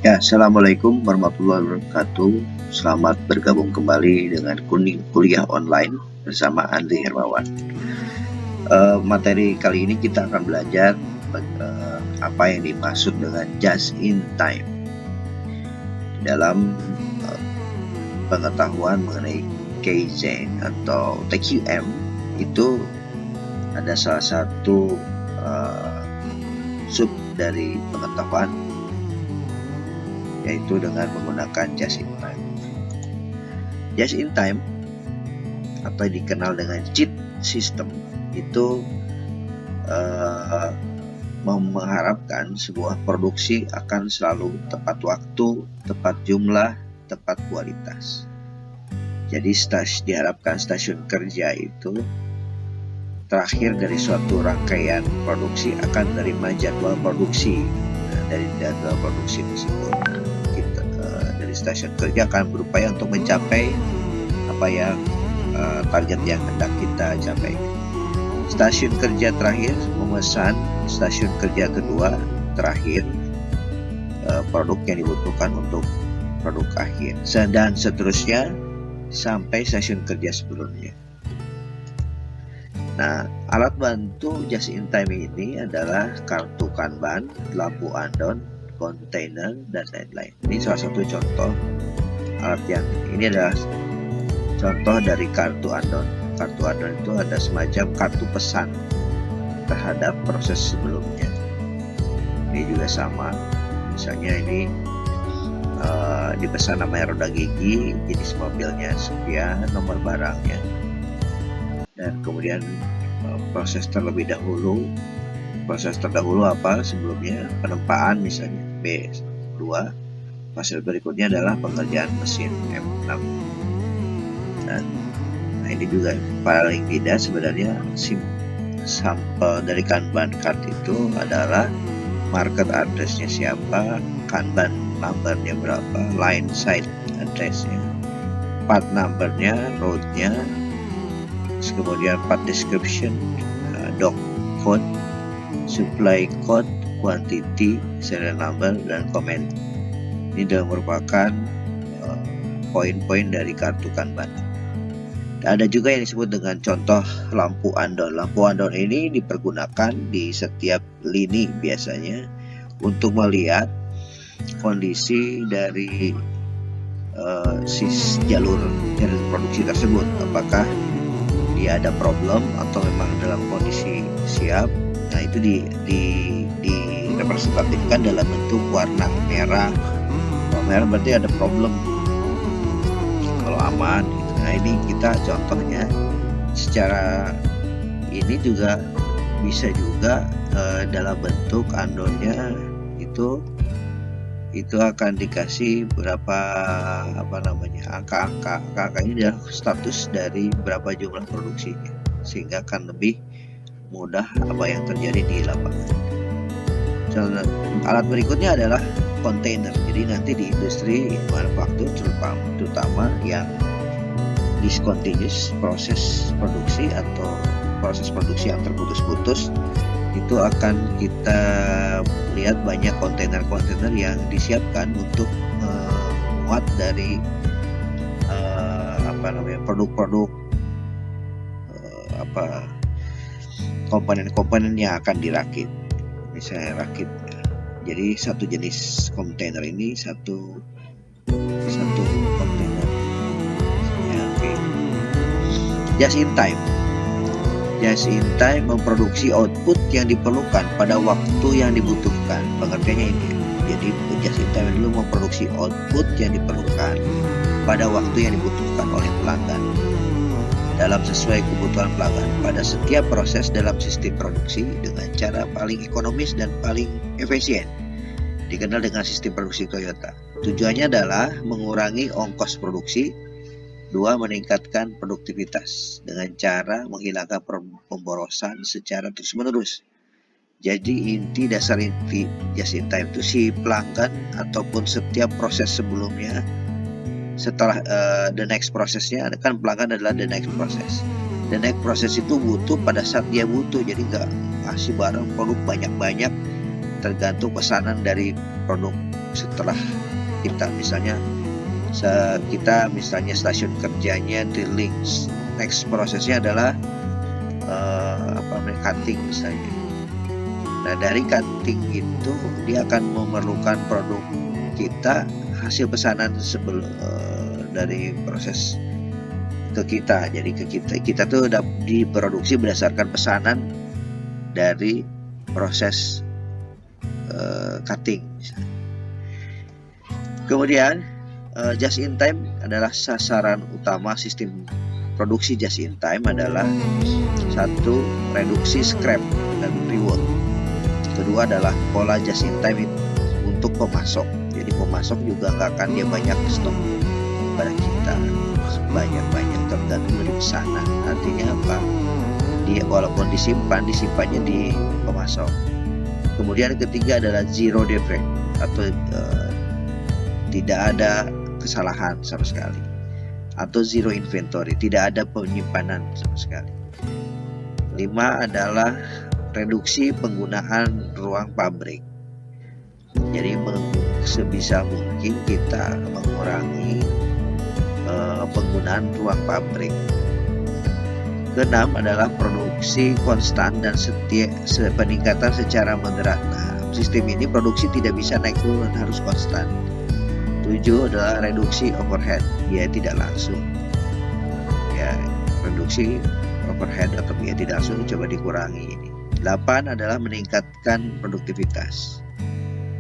Ya, assalamualaikum warahmatullahi wabarakatuh. Selamat bergabung kembali dengan kuliah online bersama Andri Hermawan. Materi kali ini kita akan belajar apa yang dimaksud dengan just in time dalam pengetahuan mengenai Kaizen atau TQM. Itu ada salah satu sub dari pengetahuan, yaitu dengan menggunakan just in time. Just in time atau dikenal dengan cheat system itu mengharapkan sebuah produksi akan selalu tepat waktu, tepat jumlah, tepat kualitas. Jadi diharapkan stasiun kerja itu terakhir dari suatu rangkaian produksi akan menerima jadwal produksi. Dari jadwal produksi tersebut dari stasiun kerja akan berupaya untuk mencapai apa yang target yang hendak kita capai. Stasiun kerja terakhir memesan stasiun kerja kedua terakhir produk yang dibutuhkan untuk produk akhir, dan seterusnya sampai stasiun kerja sebelumnya. Nah, alat bantu just in time ini adalah kartu Kanban, lampu andon, kontainer, dan lain-lain. Ini salah satu contoh alat yang ini adalah contoh dari kartu andon. Kartu andon itu ada semacam kartu pesan terhadap proses sebelumnya. Ini juga sama, misalnya ini dipesan namanya roda gigi, jenis mobilnya sekian, nomor barangnya, dan kemudian proses terdahulu apa sebelumnya, penempaan misalnya B2, proses berikutnya adalah pengerjaan mesin M6. Dan ini juga paling tidak sebenarnya sampel dari Kanban card itu adalah market address-nya siapa, Kanban number-nya berapa, line side address-nya, part number-nya, road-nya, kemudian part description, dock code, supply code, quantity, serial number, dan comment. Ini adalah merupakan poin-poin dari kartu Kanban. Ada juga yang disebut dengan contoh lampu andon. Lampu andon ini dipergunakan di setiap lini biasanya untuk melihat kondisi dari jalur produksi tersebut, apakah dia ada problem atau memang dalam kondisi siap. Nah, itu direpresentatifkan dalam bentuk warna merah. Kalau merah berarti ada problem, kalau aman. Nah, ini kita contohnya secara ini juga bisa juga dalam bentuk andonnya itu akan dikasih berapa angka ini adalah status dari berapa jumlah produksinya, sehingga akan lebih mudah apa yang terjadi di lapangan. Alat berikutnya adalah kontainer. Jadi nanti di industri manufaktur terutama yang discontinuous proses produksi atau proses produksi yang terputus-putus, itu akan kita lihat banyak kontainer-kontainer yang disiapkan untuk muat dari produk-produk komponen-komponen yang akan dirakit, misalnya rakit. Jadi satu jenis kontainer ini satu kontainer. Just in time. Just in time memproduksi output yang diperlukan pada waktu yang dibutuhkan. Pengertiannya ini. Jadi just in time dulu memproduksi output yang diperlukan pada waktu yang dibutuhkan oleh pelanggan dalam sesuai kebutuhan pelanggan pada setiap proses dalam sistem produksi dengan cara paling ekonomis dan paling efisien, dikenal dengan sistem produksi Toyota. Tujuannya adalah mengurangi ongkos produksi. 2. Meningkatkan produktivitas dengan cara menghilangkan pemborosan secara terus-menerus. Jadi dasar inti just in time itu si pelanggan ataupun setiap proses sebelumnya, setelah the next prosesnya, kan pelanggan adalah the next process. The next process itu butuh pada saat dia butuh, jadi nggak kasih barang produk banyak-banyak tergantung pesanan dari produk setelah kita. Misalnya kita stasiun kerjanya drilling, next prosesnya adalah cutting misalnya. Nah, dari cutting itu dia akan memerlukan produk kita, hasil pesanan dari proses ke kita. Jadi kita tuh diproduksi berdasarkan pesanan dari proses cutting misalnya. Kemudian just in time adalah sasaran utama sistem produksi just in time adalah satu, reduksi scrap dan rework. Kedua adalah pola just in time untuk pemasok. Jadi pemasok juga nggak akan dia banyak stok pada kita, banyak tergantung dari pesanan. Artinya apa? Dia walaupun disimpannya di pemasok. Kemudian ketiga adalah zero defect atau tidak ada kesalahan sama sekali, atau zero inventory, tidak ada penyimpanan sama sekali. 5 adalah reduksi penggunaan ruang pabrik. Jadi sebisa mungkin kita mengurangi penggunaan ruang pabrik. Keenam adalah produksi konstan dan peningkatan secara moderat. Nah, sistem ini produksi tidak bisa naik turun, harus konstan. 7 adalah reduksi overhead, biaya tidak langsung. Ya, reduksi overhead atau biaya tidak langsung coba dikurangi ini. 8 adalah meningkatkan produktivitas.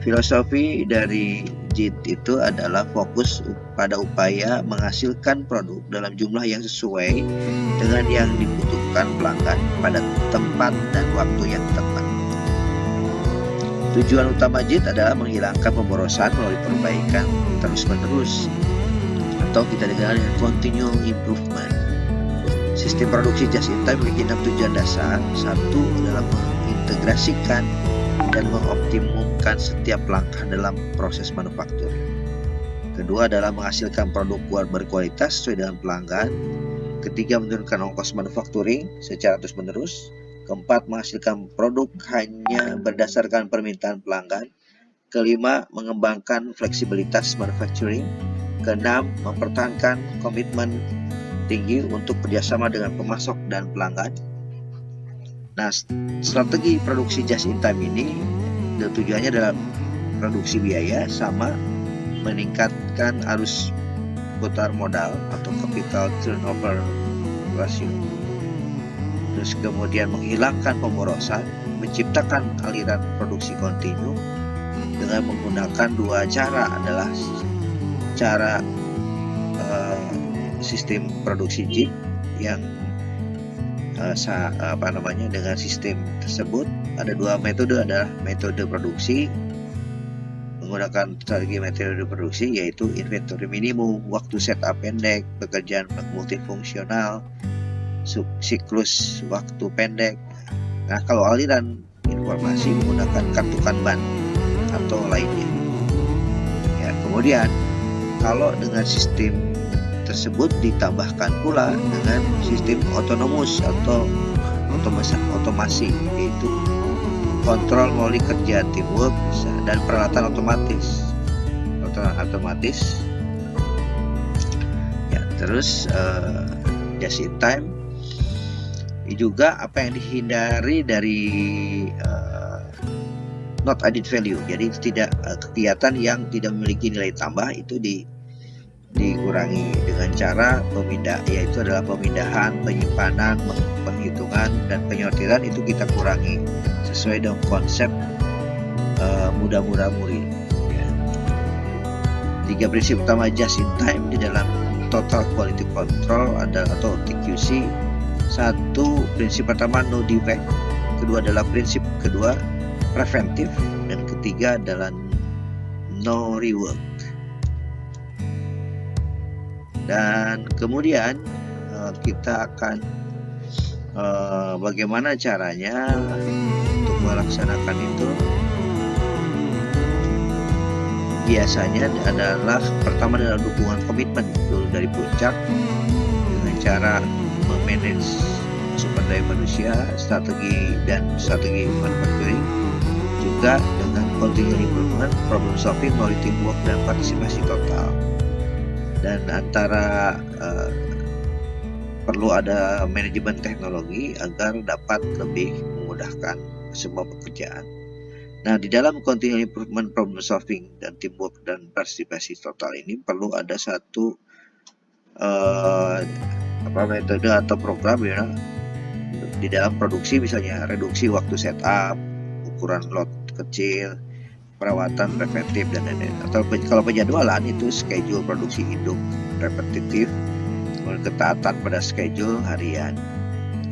Filosofi dari JIT itu adalah fokus pada upaya menghasilkan produk dalam jumlah yang sesuai dengan yang dibutuhkan pelanggan pada tempat dan waktu yang tepat. Tujuan utama JIT adalah menghilangkan pemborosan melalui perbaikan terus-menerus atau kita dengar dengan continual improvement. Sistem produksi just in time memiliki 6 tujuan dasar. 1 adalah mengintegrasikan dan mengoptimumkan setiap langkah dalam proses manufaktur. Kedua adalah menghasilkan produk berkualitas sesuai dengan pelanggan. Ketiga, menurunkan ongkos manufacturing secara terus-menerus. Keempat, menghasilkan produk hanya berdasarkan permintaan pelanggan. Kelima, mengembangkan fleksibilitas manufacturing. Keenam, mempertahankan komitmen tinggi untuk kerjasama dengan pemasok dan pelanggan. Nah, strategi produksi just in time ini tujuannya adalah reduksi biaya sama meningkatkan arus putar modal atau capital turnover ratio. Terus kemudian menghilangkan pemborosan, menciptakan aliran produksi kontinu dengan menggunakan 2 cara, adalah cara sistem produksi JIT yang dengan sistem tersebut ada 2 metode, adalah metode produksi menggunakan strategi metode produksi yaitu inventory minimum, waktu setup pendek, pekerjaan multifungsional, siklus waktu pendek. Nah, kalau aliran informasi menggunakan kartu Kanban atau lainnya. Ya, kemudian kalau dengan sistem tersebut ditambahkan pula dengan sistem otonomus atau otomasi, yaitu kontrol melalui kerja teamwork dan peralatan otomatis. Ya, terus just in time juga apa yang dihindari dari not added value. Jadi tidak kegiatan yang tidak memiliki nilai tambah itu dikurangi dengan cara yaitu adalah pemindahan, penyimpanan, penghitungan dan penyortiran itu kita kurangi sesuai dengan konsep mudah-murah murah. Ya. 3 prinsip utama just in time di dalam total quality control adalah atau TQC. 1, prinsip pertama no defect, kedua adalah prinsip kedua preventif, dan ketiga adalah no rework. Dan kemudian kita akan bagaimana caranya untuk melaksanakan itu. Biasanya adalah pertama adalah dukungan komitmen dulu dari puncak dengan cara memanage sumber daya manusia, strategi manufacturing, juga dengan continuous improvement, problem solving melalui teamwork dan partisipasi total. Dan antara perlu ada manajemen teknologi agar dapat lebih memudahkan semua pekerjaan. Nah, di dalam continuous improvement, problem solving, dan teamwork dan partisipasi total ini perlu ada satu metode atau program ya di dalam produksi, misalnya reduksi waktu setup, ukuran lot kecil, perawatan preventif, dan lain-lain. Atau kalau penjadwalan itu schedule produksi hidup repetitif, ketaatan pada schedule harian.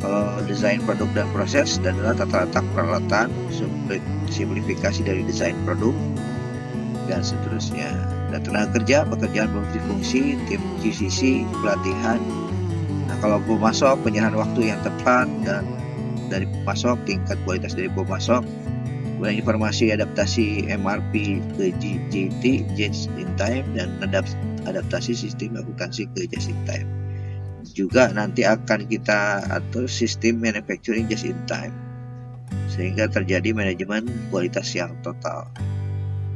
Kalau desain produk dan proses adalah tata letak peralatan, simplifikasi dari desain produk, dan seterusnya. Dan tenaga kerja, pekerjaan multifungsi, tim QCC, pelatihan. Nah, kalau pemasok, penyerahan waktu yang tepat dan dari pemasok, tingkat kualitas dari pemasok, kemudian informasi adaptasi MRP ke JIT, Just in Time, dan adaptasi sistem akuntansi ke Just in Time. Juga nanti akan kita atur sistem manufacturing just in time sehingga terjadi manajemen kualitas yang total.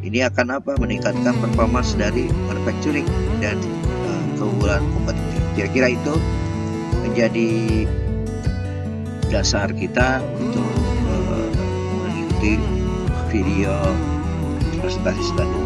Ini akan meningkatkan performance dari manufacturing dan keunggulan kompetitif. Kira-kira itu menjadi dasar kita untuk mengikuti video presentasi selanjutnya.